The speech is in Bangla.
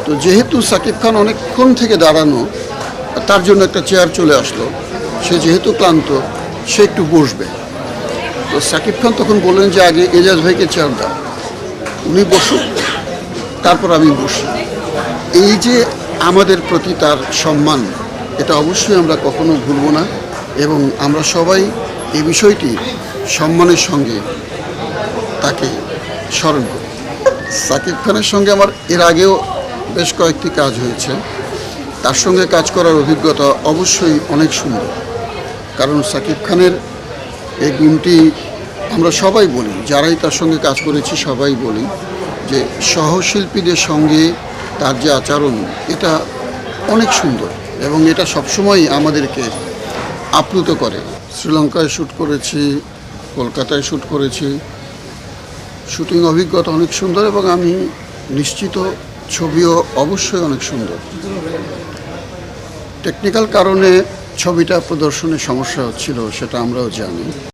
তো যেহেতু সাকিব খান অনেকক্ষণ থেকে দাঁড়ানো, তার জন্য একটা চেয়ার চলে আসলো। সে যেহেতু ক্লান্ত, সে একটু বসবে। তো সাকিব খান তখন বললেন যে আগে এজাজ ভাইকে চেয়ার দাও, উনি বসুন, তারপর আমি বসি। এই যে আমাদের প্রতি তার সম্মান, এটা অবশ্যই আমরা কখনো ভুলব না, এবং আমরা সবাই এই বিষয়টি সম্মানের সঙ্গে তাকে স্মরণ করি। সাকিব খানের সঙ্গে আমার এর আগেও বেশ কয়েকটি কাজ হয়েছে। তার সঙ্গে কাজ করার অভিজ্ঞতা অবশ্যই অনেক সুন্দর, কারণ সাকিব খানের এই গুণটি আমরা সবাই বলি, যারাই তার সঙ্গে কাজ করেছি সবাই বলি যে সহশিল্পীদের সঙ্গে তার যে আচরণ, এটা অনেক সুন্দর এবং এটা সবসময় আমাদেরকে আপ্লুত করে। শ্রীলঙ্কায় শ্যুট করেছি, কলকাতায় শ্যুট করেছি। শুটিং অভিজ্ঞতা অনেক সুন্দর এবং আমি নিশ্চিত ছবিও অবশ্যই অনেক সুন্দর। টেকনিক্যাল কারণে ছবিটা প্রদর্শনের সমস্যা হচ্ছিল, সেটা আমরাও জানি।